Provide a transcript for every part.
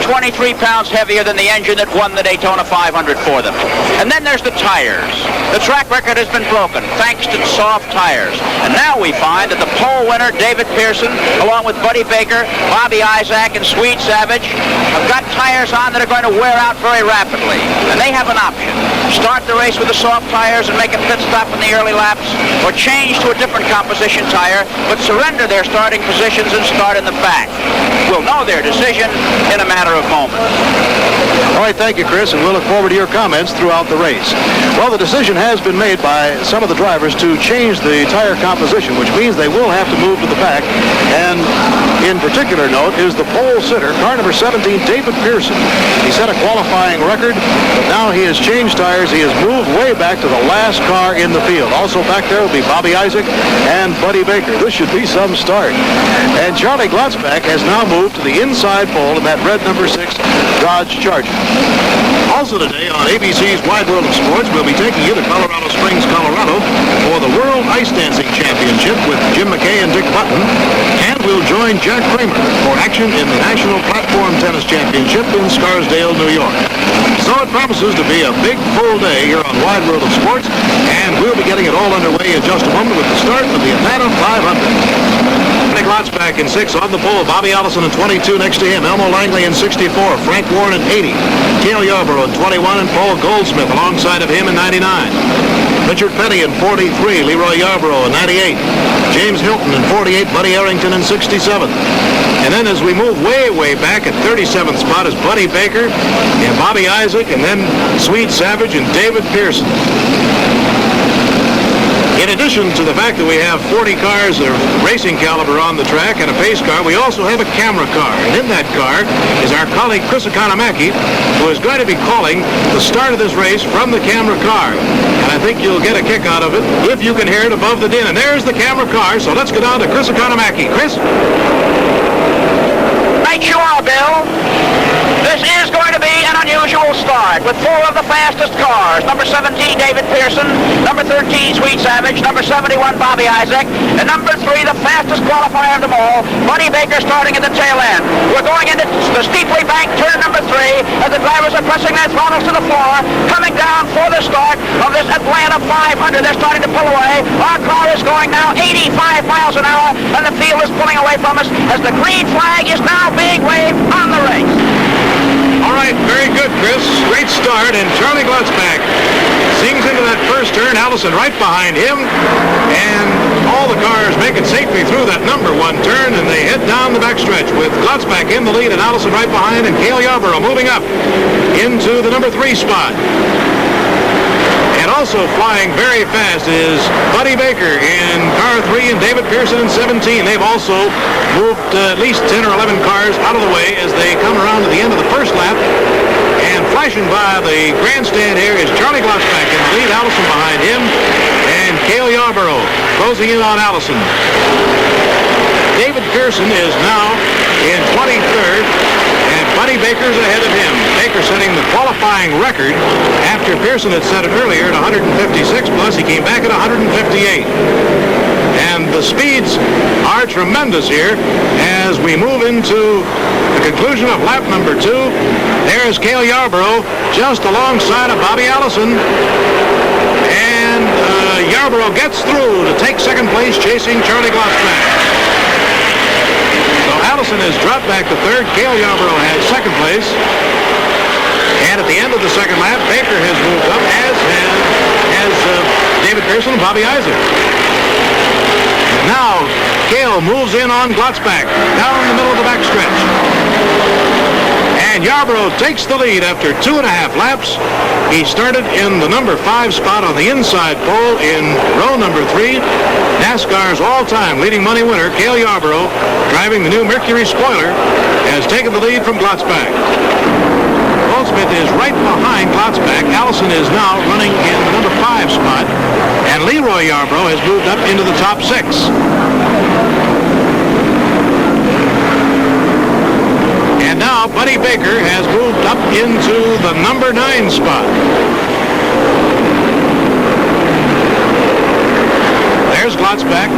23 pounds heavier than the engine that won the Daytona 500 for them. And then there's the tires. The track record has been broken thanks to soft tires. And now we find that the pole winner, David Pearson, along with Buddy Baker, Bobby Isaac, and Swede Savage, have got tires on that are going to wear out very rapidly. And they have an option. Start the race with the soft tires and make a pit stop in the early laps, or change to a different composition tire, but surrender their starting positions and start in the back. We'll know their decision in a matter of moments. All right, thank you, Chris, and we'll look forward to your comments throughout the race. Well, the decision has been made by some of the drivers to change the tire composition, which means they will have to move to the back. And in particular note is the pole sitter, car number 17, David Pearson. He set a qualifying record, but now he has changed tires. He has moved way back to the last car in the field. Also back there will be Bobby Isaac and Buddy Baker. This should be some start. And Charlie Glotzback has now moved to the inside pole in that red number 6 Dodge Charger. Also today on ABC's Wide World of Sports, we'll be taking you to Colorado Springs, Colorado for the World Ice Dancing Championship with Jim McKay and Dick Button. And we'll join Jack Kramer for action in the National Platform Tennis Championship in Scarsdale, New York. So it promises to be a big full day here on Wide World of Sports, and we'll be getting it all underway in just a moment with the start of the Atlanta 500. Nick Glotzback in 6 on the pole. Bobby Allison in 22 next to him. Elmo Langley in 64. Frank Warren in 80. Cale Yarborough in 21 and Paul Goldsmith alongside of him in 99. Richard Petty in 43. Leroy Yarborough in 98. James Hilton in 48. Buddy Arrington in 67. And then as we move way back at 37th spot is Buddy Baker and Bobby Isaac, and then Swede Savage and David Pearson. In addition to the fact that we have 40 cars of racing caliber on the track and a pace car, we also have a camera car. And in that car is our colleague Chris Economaki, who is going to be calling the start of this race from the camera car. And I think you'll get a kick out of it if you can hear it above the din. And there's the camera car, so let's go down to Chris Economaki. Chris? Right you are, Bill. This is going to be an unusual start with 4 of the fastest cars. Number 17, David Pearson. Number 13, Swede Savage. Number 71, Bobby Isaac. And number 3, the fastest qualifier of them all, Buddy Baker, starting at the tail end. We're going into the steeply banked turn number 3 as the drivers are pressing their throttles to the floor, coming down for the start of this Atlanta 500. They're starting to pull away. Our car is going now 85 miles an hour, and the field is pulling away from us as the green flag is now being waved on the race. All right, very good, Chris. Great start, and Charlie Glotzback sings into that first turn. Allison right behind him, and all the cars make it safely through that number 1 turn, and they head down the backstretch with Glotzback in the lead and Allison right behind, and Cale Yarborough moving up into the number 3 spot. And also flying very fast is Buddy Baker in car 3 and David Pearson in 17. They've also moved at least 10 or 11 cars out of the way as they come around to the end of the first lap. And flashing by the grandstand here is Charlie Glotzback in the lead, Allison behind him, and Cale Yarborough closing in on Allison. David Pearson is now in 23rd, and Buddy Baker's ahead of him. Baker setting the qualifying record after Pearson had set it earlier at 156 plus. He came back at 158. And the speeds are tremendous here as we move into the conclusion of lap number 2. There's Cale Yarborough just alongside of Bobby Allison. And Yarborough gets through to take second place, chasing Charlie Glotzback. Allison has dropped back to 3rd. Cale Yarborough has 2nd place. And at the end of the second lap, Baker has moved up, as has David Pearson and Bobby Isaac. And now, Cale moves in on Glotzback, down the middle of the backstretch. And Yarborough takes the lead after 2.5 laps. He started in the number 5 spot on the inside pole in row number 3. NASCAR's all-time leading money winner, Cale Yarborough, driving the new Mercury spoiler, has taken the lead from Glotzback. Goldsmith is right behind Glotzback. Allison is now running in the number 5 spot, and Leroy Yarborough has moved up into the top 6. And now Buddy Baker has moved up into the number 9 spot. There's Glotzback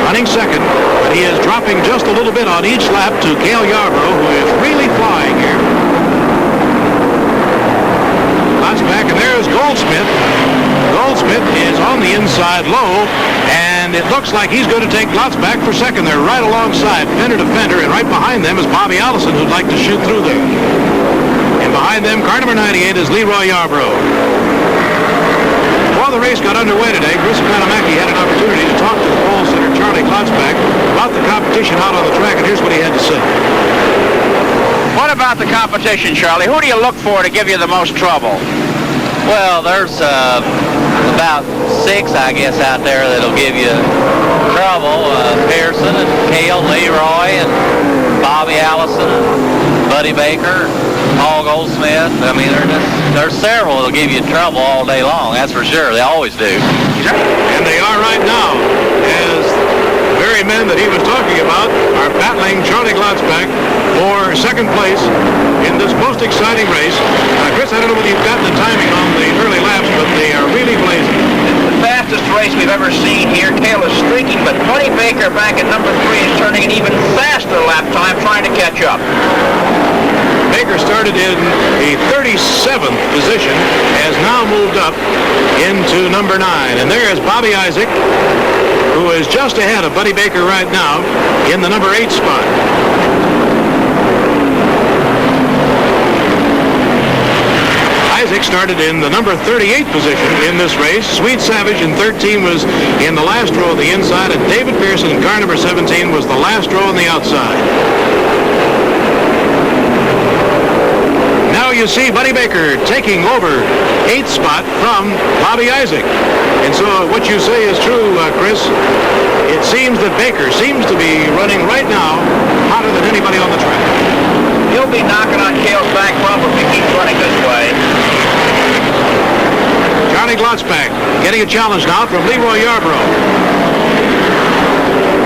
running second, but he is dropping just a little bit on each lap to Cale Yarborough, who is really flying here. the inside low, and it looks like he's going to take Glotzback for second. They're right alongside, fender to fender, and right behind them is Bobby Allison, who'd like to shoot through there. And behind them, car number 98 is Leroy Yarbrough. While the race got underway today, Chris Panamaki had an opportunity to talk to the pole sitter, Charlie Glotzback, about the competition out on the track, and here's what he had to say. What about the competition, Charlie? Who do you look for to give you the most trouble? Well, there's about 6, I guess, out there that'll give you trouble. Pearson and Cale, Leroy, and Bobby Allison, and Buddy Baker, Paul Goldsmith. I mean, there's several that'll give you trouble all day long, that's for sure. They always do. And they are right now, as the very men that he was talking about are battling Charlie Glotzback for second place in this most exciting race. Chris, I don't know whether you've gotten the timing on the early laps, but they are really blazing. The fastest race we've ever seen here. Cale is streaking, but Buddy Baker back at number 3 is turning an even faster lap time, trying to catch up. Baker started in the 37th position, has now moved up into number 9. And there is Bobby Isaac, who is just ahead of Buddy Baker right now in the number 8 spot. Isaac started in the number 38 position in this race. Sweet Savage in 13 was in the last row of the inside, and David Pearson in car number 17 was the last row on the outside. Now you see Buddy Baker taking over 8th spot from Bobby Isaac. And so what you say is true, Chris. It seems that Baker seems to be running right now hotter than anybody on the track. He'll be knocking on Cale's back bumper if he keeps running this way. Charlie Glotzback getting a challenge now from Leroy Yarbrough.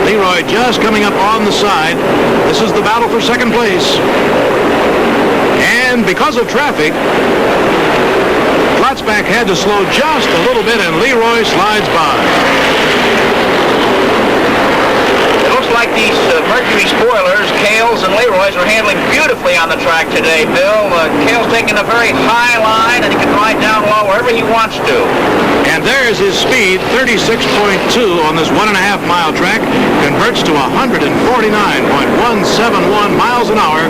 Leroy just coming up on the side. This is the battle for second place. And because of traffic, Glotzback had to slow just a little bit, and Leroy slides by. It looks like these Mercury spoilers, Cale's and Leroy's, are handling beautifully on the track today, Bill. Cale's taking a very high line, and he can ride down low wherever he wants to. And there's his speed, 36.2 on this 1.5-mile track, converts to 149.171 miles an hour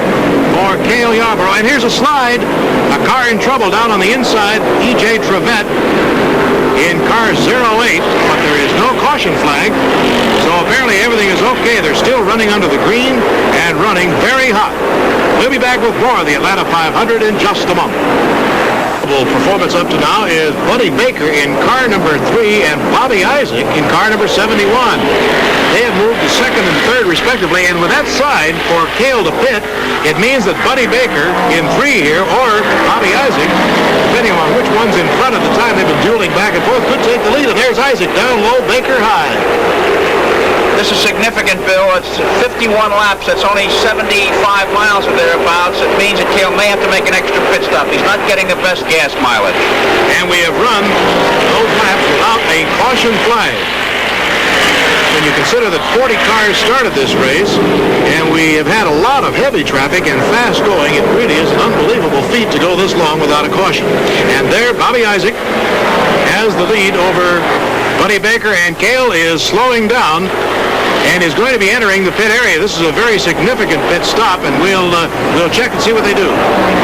for Cale Yarbrough. And here's a slide, a car in trouble down on the inside, E.J. Trevette in car 08, but there is no caution flag, so apparently everything is okay. They're still running under the green and running very hot. We'll be back with more of the Atlanta 500 in just a moment. Performance up to now is Buddy Baker in car number 3 and Bobby Isaac in car number 71. They have moved to second and third respectively, and with that side for Cale to pit, it means that Buddy Baker in 3 here, or Bobby Isaac, depending on which one's in front at the time they've been dueling back and forth, could take the lead. And there's Isaac down low, Baker high. This is significant, Bill. It's 51 laps. That's only 75 miles or thereabouts. It means that Cale may have to make an extra pit stop. He's not getting the best gas mileage. And we have run those laps without a caution flag. When you consider that 40 cars started this race, and we have had a lot of heavy traffic and fast going, it really is an unbelievable feat to go this long without a caution. And there, Bobby Isaac has the lead over Buddy Baker, and Cale is slowing down and is going to be entering the pit area. This is a very significant pit stop, and we'll check and see what they do.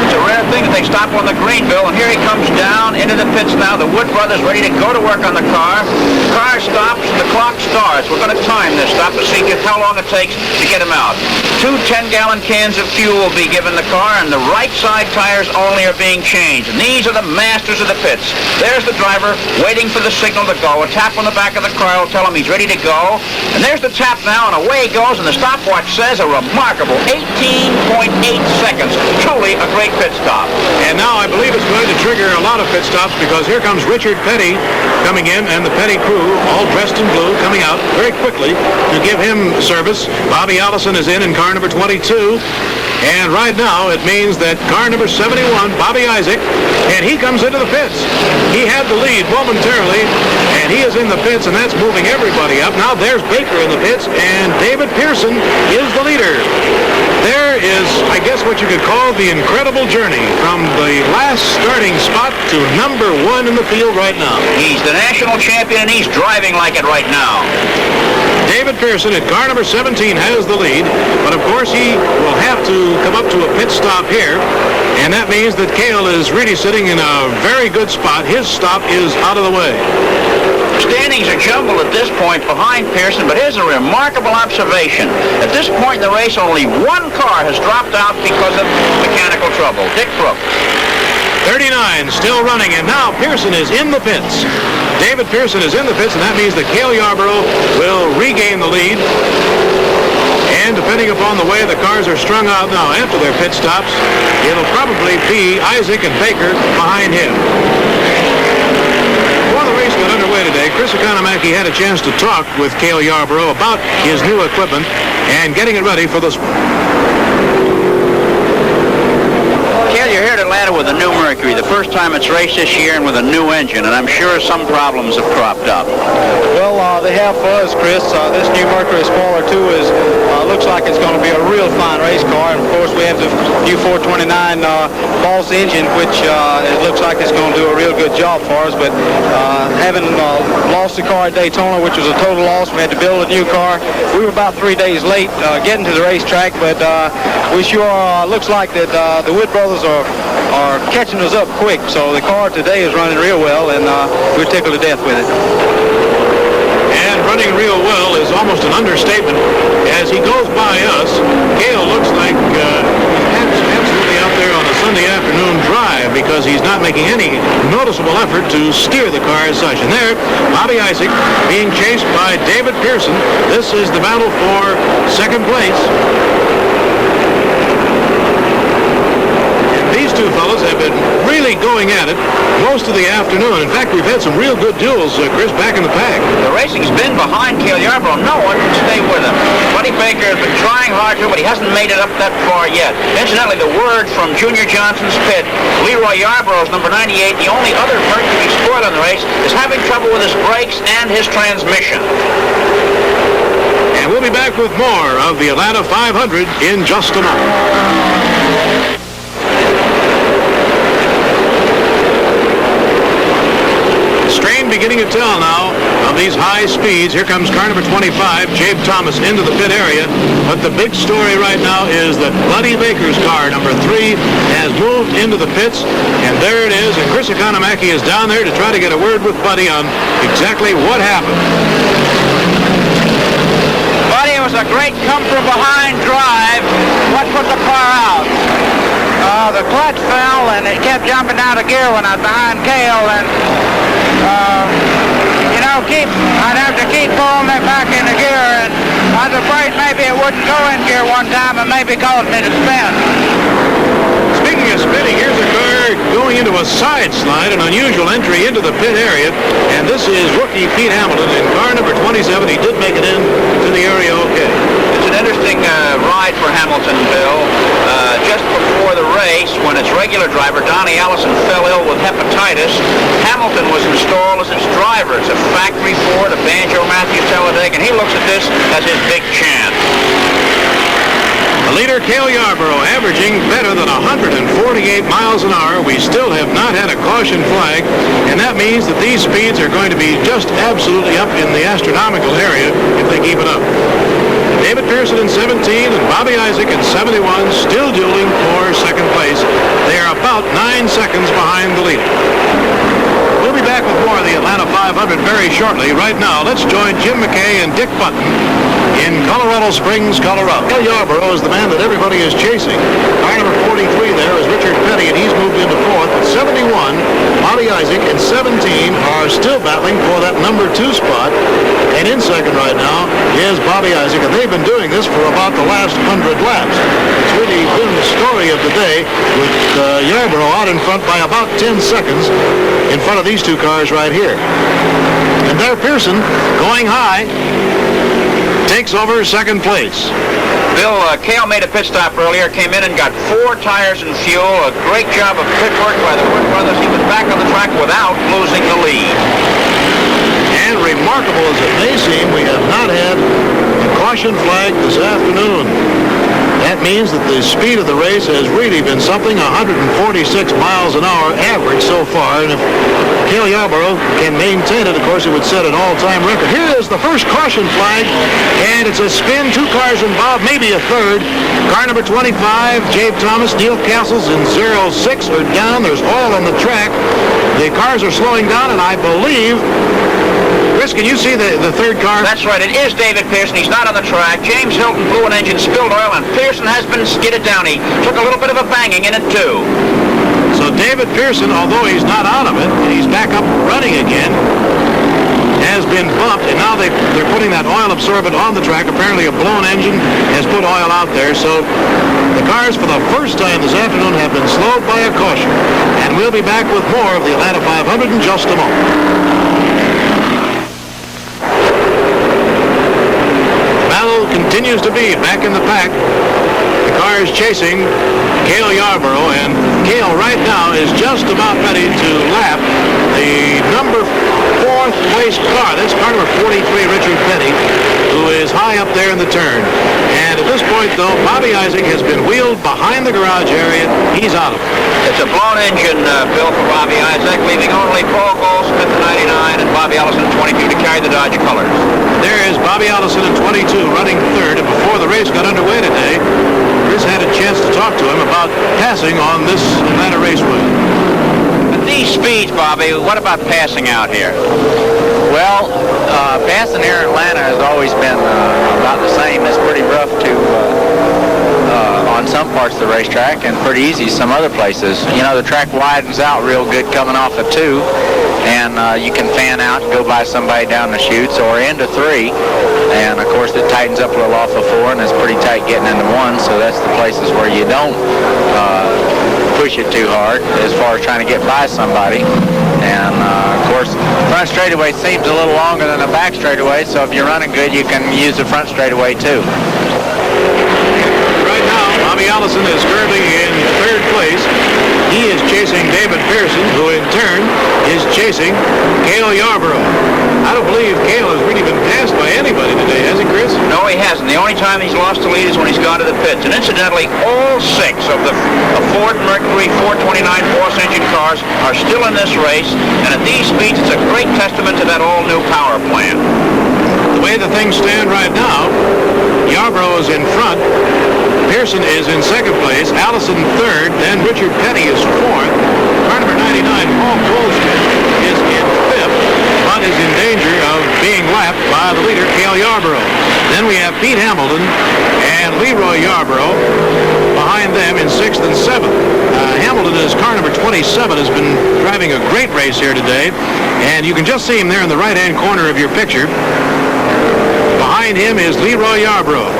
It's a rare thing that they stop on the green, Bill, and here he comes down into the pits now. The Wood brothers ready to go to work on the car. The car stops, and the clock starts. We're going to time this stop to see just how long it takes to get him out. 2 10-gallon cans of fuel will be given the car, and the right side tires only are being changed. And these are the masters of the pits. There's the driver waiting for the signal to go. A tap on the back of the car will tell him he's ready to go. And there's the tap now, and away he goes, and the stopwatch says a remarkable 18.8 seconds. Truly a great pit stop. And now I believe it's going to trigger a lot of pit stops, because here comes Richard Petty coming in, and the Petty crew, all dressed in blue, coming out very quickly to give him service. Bobby Allison is in car number 22. And right now, it means that car number 71, Bobby Isaac, and he comes into the pits. He had the lead momentarily, and he is in the pits, and that's moving everybody up. Now there's Baker in the pits, and David Pearson is the leader. There is, I guess, what you could call the incredible journey from the last starting spot to number 1 in the field right now. He's the national champion, and he's driving like it right now. David Pearson at car number 17 has the lead, but of course he will have to come up to a pit stop here, and that means that Cale is really sitting in a very good spot. His stop is out of the way. Standings are jumbled at this point behind Pearson, but here's a remarkable observation. At this point in the race, only one car has dropped out because of mechanical trouble. Dick Brooks. 39 still running, and now Pearson is in the pits. David Pearson is in the pits, and that means that Cale Yarborough will regain the lead. And depending upon the way the cars are strung out now after their pit stops, it'll probably be Isaac and Baker behind him. Before the race got underway today, Chris Economaki had a chance to talk with Cale Yarborough about his new equipment and getting it ready for the... Cale, you're here at Atlanta with a new Mercury, the first time it's raced this year and with a new engine, and I'm sure some problems have cropped up. Well, they have for us, Chris. This new Mercury spoiler 2 is looks like it's going to be a real fine race car, and of course we have the new 429 Boss engine, which it looks like it's going to do a real good job for us. But having lost the car at Daytona, which was a total loss, we had to build a new car. We were about 3 days late getting to the racetrack, but we sure looks like that the Wood brothers are catching us up quick. So the car today is running real well, and we're tickled to death with it. And running real well is almost an understatement. As he goes by us, Cale looks like absolutely out there on a Sunday afternoon drive because he's not making any noticeable effort to steer the car as such. And there, Bobby Isaac being chased by David Pearson. This is the battle for second place. These two fellows have been really going at it most of the afternoon. In fact, we've had some real good duels, Chris, back in the pack. The racing's been behind Cale Yarborough. No one can stay with him. Buddy Baker has been trying hard to, but he hasn't made it up that far yet. Incidentally, the word from Junior Johnson's pit, Leroy Yarborough's number 98, the only other Mercury spoiled in the race, is having trouble with his brakes and his transmission. And we'll be back with more of the Atlanta 500 in just a moment. Strain beginning to tell now of these high speeds. Here comes car number 25, Jabe Thomas, into the pit area. But the big story right now is that Buddy Baker's car, number 3, has moved into the pits. And there it is. And Chris Economaki is down there to try to get a word with Buddy on exactly what happened. Buddy, it was a great come-from-behind drive. What put the car out? The clutch fell, and it kept jumping out of gear when I was behind Cale, and I'd have to keep pulling it back into gear, and I was afraid maybe it wouldn't go in gear one time and maybe cause me to spin. Speaking of spinning, here's a car going into a side slide, an unusual entry into the pit area, and this is rookie Pete Hamilton in car number 27. He did make it in to the area okay. It's an interesting ride for Hamilton, Bill. Just before the race, when its regular driver, Donnie Allison, fell ill with hepatitis, Hamilton was installed as its driver. It's a factory Ford, a Banjo Matthews Talladega, and he looks at this as his big chance. The leader, Cale Yarborough, averaging better than 148 miles an hour. We still have not had a caution flag, and that means that these speeds are going to be just absolutely up in the astronomical area if they keep it up. David Pearson in 17 and Bobby Isaac in 71 still dueling for second place. They are about 9 seconds behind the leader. We'll be back with more of the Atlanta 500 very shortly. Right now, let's join Jim McKay and Dick Button in Colorado Springs, Colorado. Cale Yarborough is the man that everybody is chasing. Car number 43 there is Richard Petty, and he's moved into 4th. At 71, Bobby Isaac and 17 are still battling for that number 2 spot. And in second right now is Bobby Isaac, and they've been doing this for about the last 100 laps. It's really been the story of the day, with Yarborough out in front by about 10 seconds in front of these two cars right here. And there Pearson, going high, takes over second place. Bill, Cale made a pit stop earlier, came in and got 4 tires and fuel. A great job of pit work by the Wood brothers. He was back on the track without losing the lead. And remarkable as it may seem, we have not had a caution flag this afternoon. That means that the speed of the race has really been something, 146 miles an hour average so far. And if Cale Yarborough can maintain it, of course, it would set an all-time record. Here is the first caution flag, and it's a spin. 2 cars involved, maybe a third. Car number 25, Jabe Thomas, Neil Castles in 06 are down. There's oil on the track. The cars are slowing down, and I believe... Chris, can you see the third car? That's right. It is David Pearson. He's not on the track. James Hilton blew an engine, spilled oil, and Pearson has been skidded down. He took a little bit of a banging in it, too. So David Pearson, although he's not out of it, he's back up running again, has been bumped, and now they're putting that oil absorbent on the track. Apparently a blown engine has put oil out there, so the cars for the first time this afternoon have been slowed by a caution. And we'll be back with more of the Atlanta 500 in just a moment. Continues to be back in the pack. The car is chasing Cale Yarborough, and Cale right now is just about ready to lap the number 4th place car. That's car number 43, Richard Petty, who is high up there in the turn. And at this point, though, Bobby Isaac has been wheeled behind the garage area. He's out of it. It's a blown engine, Bill, for Bobby Isaac, leaving only Paul Goldsmith in 99 and Bobby Allison in 22 to carry the Dodge colors. There is Bobby Allison in 22 running third, and before the race got underway today, Chris had a chance to talk to him about passing on this Atlanta Raceway. At these speeds, Bobby, what about passing out here? Well, passing here in Atlanta has always been about the same. It's pretty rough to on some parts of the racetrack and pretty easy some other places. You know, the track widens out real good coming off of 2, and you can fan out and go by somebody down the chutes or into 3, and of course it tightens up a little off of 4, and it's pretty tight getting into 1, so that's the places where you don't push it too hard as far as trying to get by somebody. And of course, front straightaway seems a little longer than the back straightaway, so if you're running good, you can use the front straightaway too. Right now, Bobby Allison is currently in 3rd place. He is chasing David Pearson, who in turn is chasing Cale Yarborough. I don't believe Cale has really been passed by anybody today, has he, Chris? No, he hasn't. The only time he's lost the lead is when he's gone to the pits. And incidentally, all 6 of the Ford Mercury 429 Force engine cars are still in this race. And at these speeds, it's a great testament to that all-new power plant. The way the things stand right now, Yarborough is in front. Pearson is in 2nd place. Allison 3rd. Then Richard Petty is 4th. Car number 99, Paul Goldsmith, is in 5th, but is in danger of being lapped by the leader, Cale Yarborough. Then we have Pete Hamilton and Leroy Yarborough behind them in 6th and 7th. Hamilton, is car number 27, has been driving a great race here today, and you can just see him there in the right-hand corner of your picture. Behind him is Leroy Yarborough.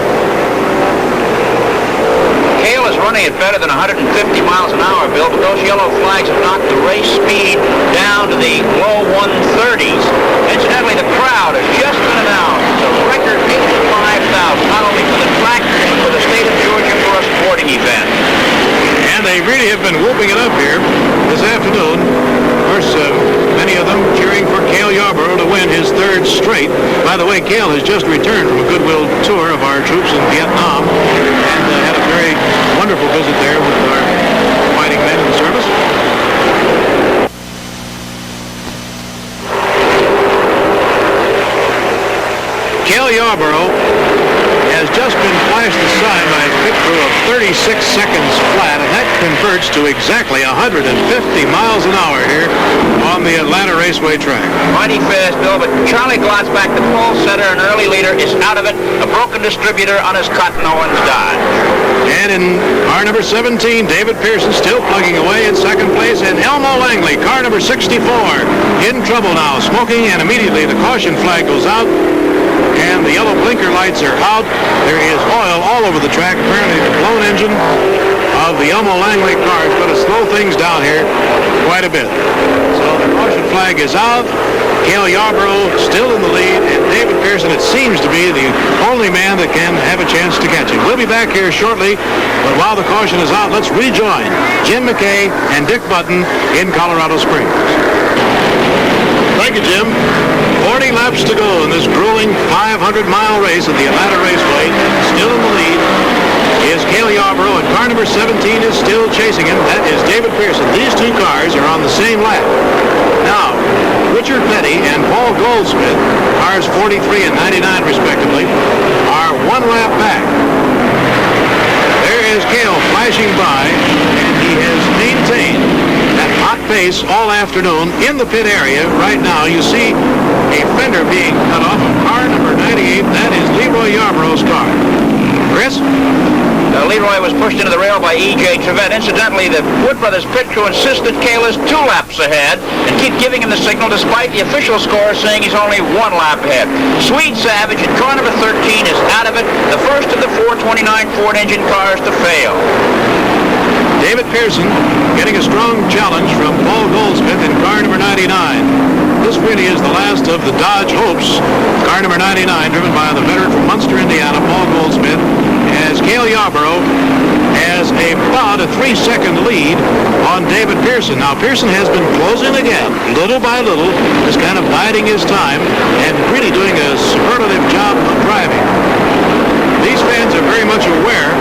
Cale is running it better than 150 miles an hour, Bill, but those yellow flags have knocked the race speed down to the low 130s. Incidentally, the crowd has just been announced. It's a record 85,000, not only for the track, but for the state of Georgia for a sporting event. And they really have been whooping it up here this afternoon. Of course, many of them cheering for Cale Yarborough to win his 3rd straight. By the way, Cale has just returned from a goodwill tour of our troops in Vietnam and had a very wonderful visit there with our fighting men in the service. Cale Yarborough has just been flashed aside by a pit crew of 36 seconds flat, and that converts to exactly 150 miles an hour here on the Atlanta Raceway track. Mighty fast, Bill, but Charlie Glotzback, the pole setter and early leader, is out of it. A broken distributor on his Cotton Owens Dodge. And in car number 17, David Pearson still plugging away in 2nd place, and Elmo Langley, car number 64, in trouble now, smoking, and immediately the caution flag goes out, and the yellow blinker lights are out. There is oil all over the track. Apparently the blown engine of the Elmo Langley car is going to slow things down here quite a bit. So the caution flag is out. Cale Yarborough still in the lead, and David Pearson, it seems to be the only man that can have a chance to catch him. We'll be back here shortly, but while the caution is out, let's rejoin Jim McKay and Dick Button in Colorado Springs. Thank you, Jim. 40 laps to go in this grueling 500-mile race at the Atlanta Raceway. Still in the lead is Cale Yarborough, and car number 17 is still chasing him. That is David Pearson. These two cars are on the same lap. Now, Richard Petty and Paul Goldsmith, cars 43 and 99 respectively, are one lap back. There is Cale flashing by, and he has maintained that hot pace all afternoon in the pit area. Right now, you see a fender being cut off of car number 98. That is Leroy Yarborough's car. Chris? Leroy was pushed into the rail by E.J. Trevette. Incidentally, the Wood Brothers pit crew insisted Cale is 2 laps ahead and keep giving him the signal despite the official score saying he's only 1 lap ahead. Sweet Savage in car number 13 is out of it, the first of the 429 Ford engine cars to fail. David Pearson getting a strong challenge from Paul Goldsmith in car number 99. This really is the last of the Dodge hopes. Car number 99, driven by the veteran from Munster, Indiana, Paul Goldsmith, as Cale Yarborough has about a 3-second lead on David Pearson. Now, Pearson has been closing the gap little by little, just kind of biding his time and really doing a superlative job of driving. These fans are very much aware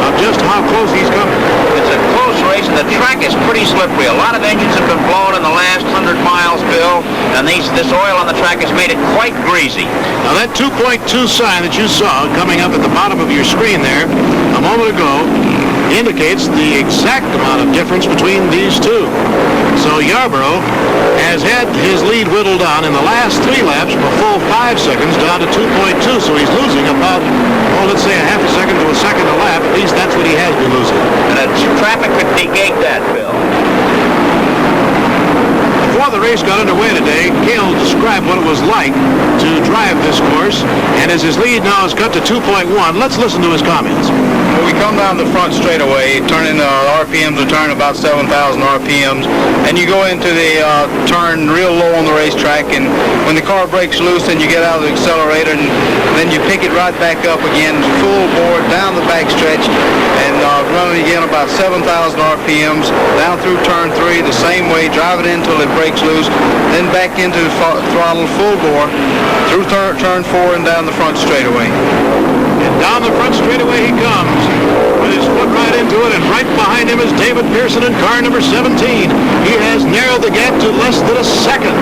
of just how close he's coming. It's a close race, and the track is pretty slippery. A lot of engines have been blown in the last 100 miles, Bill, and this oil on the track has made it quite greasy. Now, that 2.2 sign that you saw coming up at the bottom of your screen there a moment ago indicates the exact amount of difference between these two. So Yarborough has had his lead whittled down in the last 3 laps from a full 5 seconds down to 2.2, so he's losing about, let's say a half a second to a second a lap. At least that's what he has been losing. And traffic could negate that, Bill. Before the race got underway today, Cale described what it was like to drive this course, and as his lead now is cut to 2.1, let's listen to his comments. When we come down the front straightaway, turning RPMs are turning about 7,000 RPMs, and you go into the turn real low on the racetrack, and when the car breaks loose and you get out of the accelerator, and then you pick it right back up again, full bore down the back stretch, and running again about 7,000 RPMs, down through turn 3 the same way, drive it in until it breaks loose, then back into the throttle full bore through turn 4 and down the front straightaway. And down the front straightaway he comes with his foot right into it, and right behind him is David Pearson in car number 17. He has narrowed the gap to less than a second.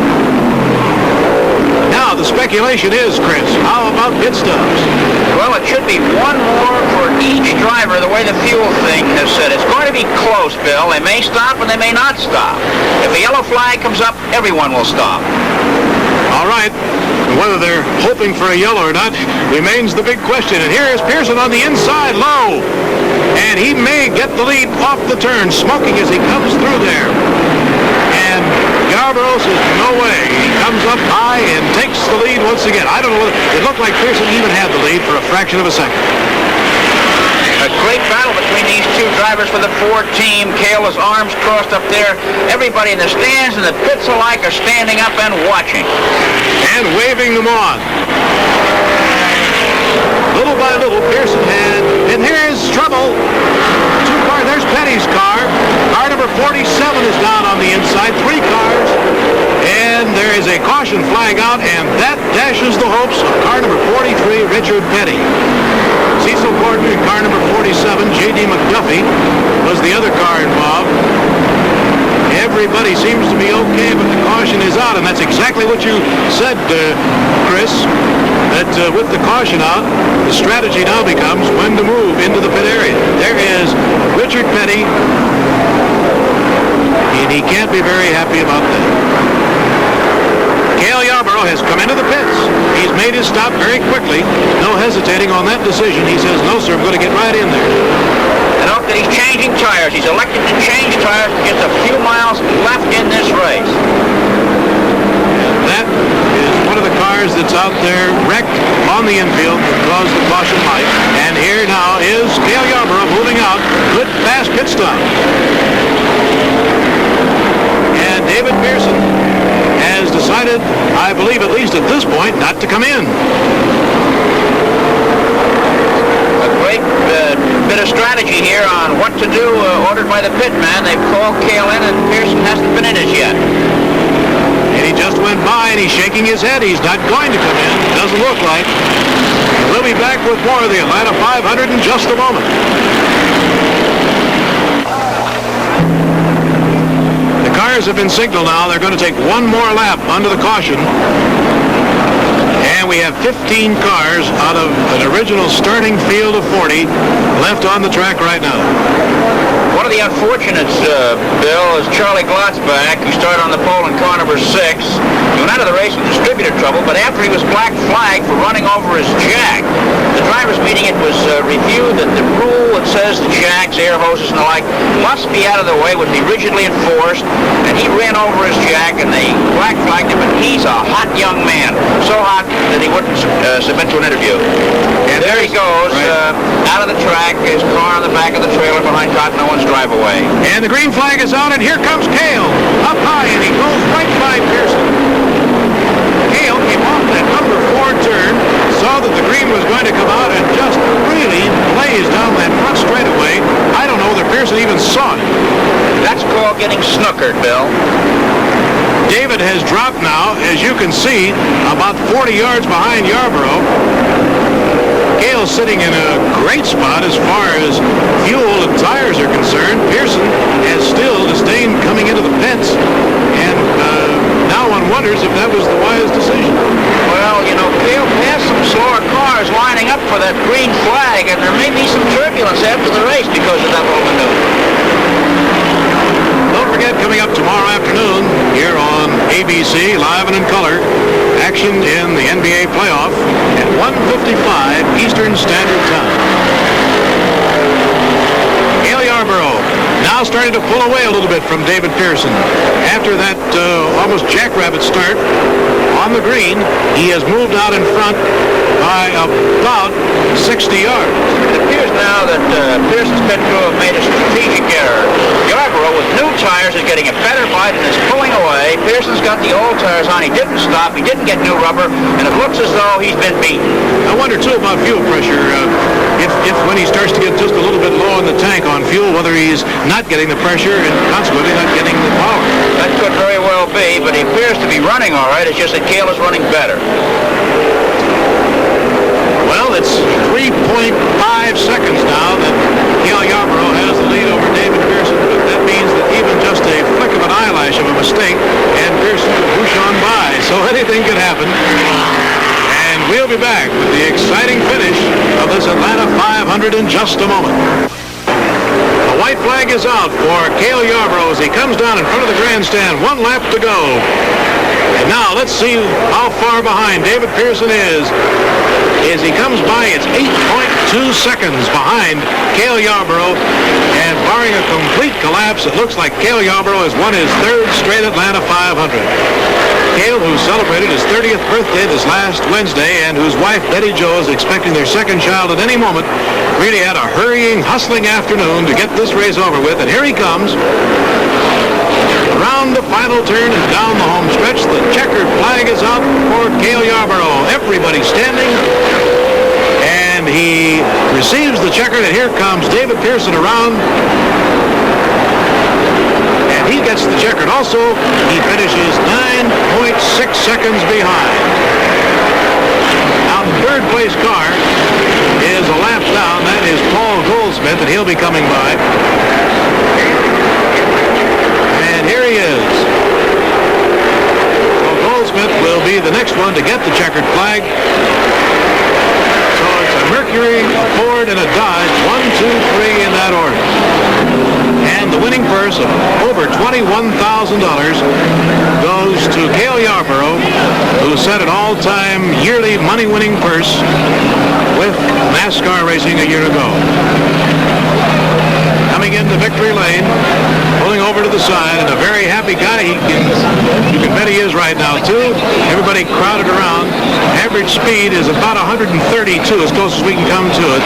Now the speculation is, Chris, how about pit stops? Well, it should be one more for each driver, the way the fuel thing has said. It's going to be close, Bill. They may stop and they may not stop. If a yellow flag comes up, everyone will stop. All right. Whether they're hoping for a yellow or not remains the big question. And here is Pearson on the inside, low. And he may get the lead off the turn, smoking as he comes through there. And Yarborough says, no way. He comes up high and takes the lead once again. I don't know whether it looked like Pearson even had the lead for a fraction of a second. A great battle between these two drivers for the Ford team. Cale has arms crossed up there. Everybody in the stands and the pits alike are standing up and watching. And waving them on. Little by little, Pearson had, and here's trouble. There's Petty's car. Car number 47 is down on the inside. 3 cars. And there is a caution flag out, and that dashes the hopes of car number 43, Richard Petty. Cecil Gordon in car number 47, J.D. McDuffie, was the other car involved. Everybody seems to be okay, but the caution is out, and that's exactly what you said, Chris, that with the caution out, the strategy now becomes when to move into the pit area. There is Richard Petty, and he can't be very happy about that. Cale Yarborough has come into the pits. He's made his stop very quickly. No hesitating on that decision. He says, no, sir, I'm going to get right in there. And note that he's changing tires. He's elected to change tires just a few miles left in this race. And that is one of the cars that's out there wrecked on the infield because the caution light. And here now is Cale Yarborough moving out. Good, fast pit stop. And David Pearson has decided, I believe at least at this point, not to come in. A great bit of strategy here on what to do, ordered by the pit man. They've called Cale in, and Pearson hasn't been in as yet. And he just went by, and he's shaking his head. He's not going to come in. Doesn't look like. We'll be back with more of the Atlanta 500 in just a moment. The cars have been signaled now. They're going to take one more lap under the caution. And we have 15 cars out of an original starting field of 40 left on the track right now. One of the unfortunates, Bill, is Charlie Glotzback, who started on the pole in car number 6. He went out of the race with distributor trouble, but after he was black flagged for running over his jack, the drivers' meeting, it was reviewed that the rule that says the jacks, air hoses, and the like must be out of the way would be rigidly enforced, and he ran over his jack, and they black flagged him, and he's a hot young man, so hot that he wouldn't submit to an interview. And there he goes, out of the track, his car on the back of the trailer behind Cotton Owens' drive away. And the green flag is out, and here comes Cale, up high, and he goes right by Pearson. Cale came off that number 4 turn, saw that the green was going to come out, and just really blazed down that front straightaway. I don't know whether Pearson even saw it. That's called getting snookered, Bill. David has dropped now, as you can see, about 40 yards behind Yarborough. Cale's sitting in a great spot as far as fuel and tires are concerned. Pearson has still disdained coming into the pits, and now one wonders if that was the wise decision. Well, you know, Cale passed some slower cars lining up for that green flag, and there may be some turbulence after the race because of that little maneuver. Don't forget, coming up tomorrow afternoon here on ABC, live and in color, action in the NBA playoff at 1:55 Eastern Standard Time. Cale Yarborough now starting to pull away a little bit from David Pearson. After that almost jackrabbit start on the green, he has moved out in front by about 60 yards. It appears now that Pearson's pit crew have made a strategic error. Yarborough, with new tires, is getting a better bite and is pulling away. Pearson's got the old tires on. He didn't stop. He didn't get new rubber, and it looks as though he's been beaten. I wonder, too, about fuel pressure. If when he starts to get just a little bit low in the tank on fuel, whether he's not getting the pressure and consequently not getting the power. That could very well be, but he appears to be running all right. It's just that Cale is running better. Well, it's 3.5 seconds now that Cale Yarborough has the lead over David Pearson, but that means that even just a flick of an eyelash of a mistake, and Pearson could whoosh on by, so anything could happen. And we'll be back with the exciting finish of this Atlanta 500 in just a moment. The white flag is out for Cale Yarborough as he comes down in front of the grandstand. 1 lap to go. And now let's see how far behind David Pearson is. As he comes by, it's 8.2 seconds behind Cale Yarborough. And barring a complete collapse, it looks like Cale Yarborough has won his 3rd straight Atlanta 500. Cale, who celebrated his 30th birthday this last Wednesday, and whose wife Betty Jo is expecting their 2nd child at any moment, really had a hurrying, hustling afternoon to get this race over with. And here he comes. Around the final turn and down the home stretch, the checkered flag is out for Cale Yarborough. Everybody standing, and he receives the checkered, and here comes David Pearson around, and he gets the checkered also. He finishes 9.6 seconds behind. Now, the 3rd place car is a lap down. That is Paul Goldsmith, and he'll be coming by. Here he is. So Goldsmith will be the next one to get the checkered flag. So it's a Mercury, a Ford, and a Dodge. 1, 2, 3 in that order. And the winning purse of over $21,000 goes to Cale Yarborough, who set an all-time yearly money-winning purse with NASCAR racing a year ago. Coming into victory lane, pulling over to the side, and a very happy guy. You can bet he is right now, too. Everybody crowded around. Average speed is about 132, as close as we can come to it.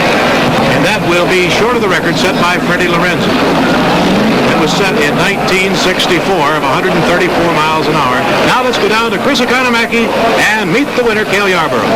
And that will be short of the record set by Freddie Lorenzo. It was set in 1964 of 134 miles an hour. Now let's go down to Chris Economaki and meet the winner, Cale Yarborough.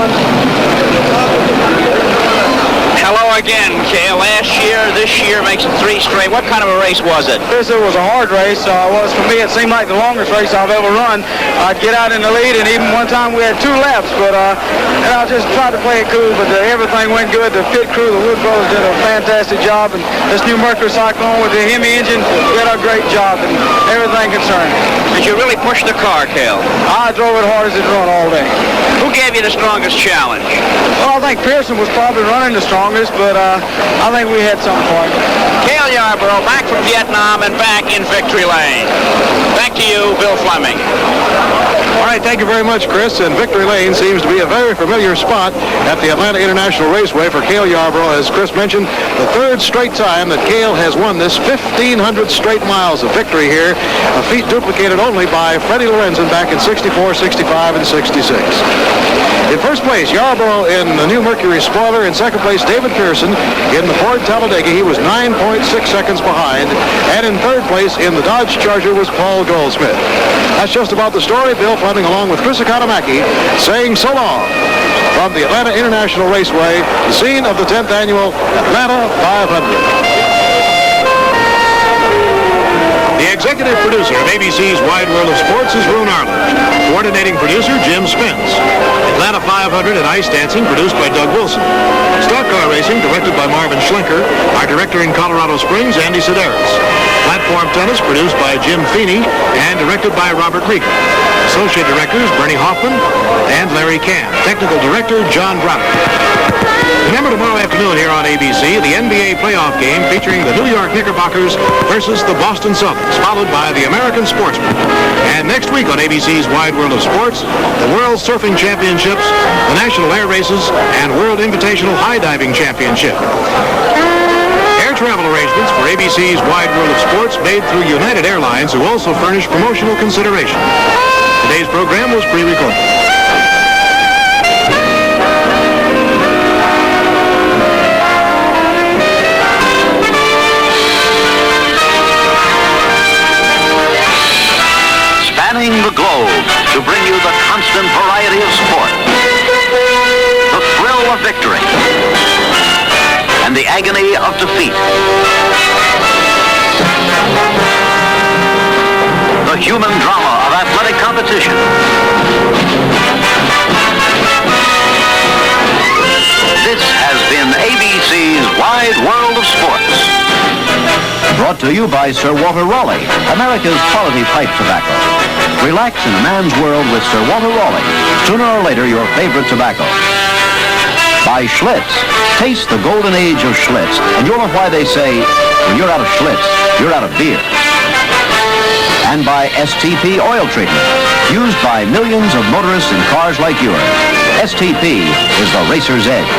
Hello again, Cale. Last year, this year makes it 3 straight. What kind of a race was it? This was a hard race. For me, it seemed like the longest race I've ever run. I'd get out in the lead, and even one time we had 2 laps, but and I just tried to play it cool, but everything went good. The pit crew, the Wood Brothers, did a fantastic job, and this new Mercury Cyclone with the Hemi engine did a great job, and everything concerned. Did you really push the car, Cale? I drove it hard as it run all day. Who gave you the strongest challenge? Well, I think Pearson was probably running the strongest, but I think we had something for him. Cale Yarborough, back from Vietnam and back in victory lane. Back to you, Bill Fleming. All right, thank you very much, Chris. And Victory Lane seems to be a very familiar spot at the Atlanta International Raceway for Cale Yarborough. As Chris mentioned, the 3rd straight time that Cale has won this 1,500 straight miles of victory here, a feat duplicated only by Freddie Lorenzen back in 64, 65, and 66. In first place, Yarborough in the new Mercury spoiler. In second place, David Pearson in the Ford Talladega. He was 9.6 seconds behind. And in third place in the Dodge Charger was Paul Goldsmith. That's just about the story. Bill Fleming along with Chris Economaki saying so long from the Atlanta International Raceway, the scene of the 10th annual Atlanta 500. The executive producer of ABC's Wide World of Sports is Roone Arledge. Coordinating producer, Jim Spence. Atlanta 500 and ice dancing produced by Doug Wilson. Stock car racing directed by Marvin Schlenker. Our director in Colorado Springs, Andy Sedaris. Platform tennis produced by Jim Feeney and directed by Robert Rieger. Associate directors, Bernie Hoffman and Larry Camp. Technical director, John Browder. Remember tomorrow afternoon here on ABC, the NBA playoff game featuring the New York Knickerbockers versus the Boston Celtics, followed by the American Sportsman. And next week on ABC's Wide World of Sports, the World Surfing Championships, the National Air Races, and World Invitational High Diving Championship. Air travel arrangements for ABC's Wide World of Sports made through United Airlines, who also furnish promotional consideration. Today's program was pre-recorded. The globe to bring you the constant variety of sport, the thrill of victory, and the agony of defeat, the human drama of athletic competition. This has been ABC's Wide World of Sports. Brought to you by Sir Walter Raleigh, America's quality pipe tobacco. Relax in a man's world with Sir Walter Raleigh. Sooner or later, your favorite tobacco. By Schlitz. Taste the golden age of Schlitz, and you'll know why they say, when you're out of Schlitz, you're out of beer. And by STP oil treatment, used by millions of motorists in cars like yours. STP is the racer's edge.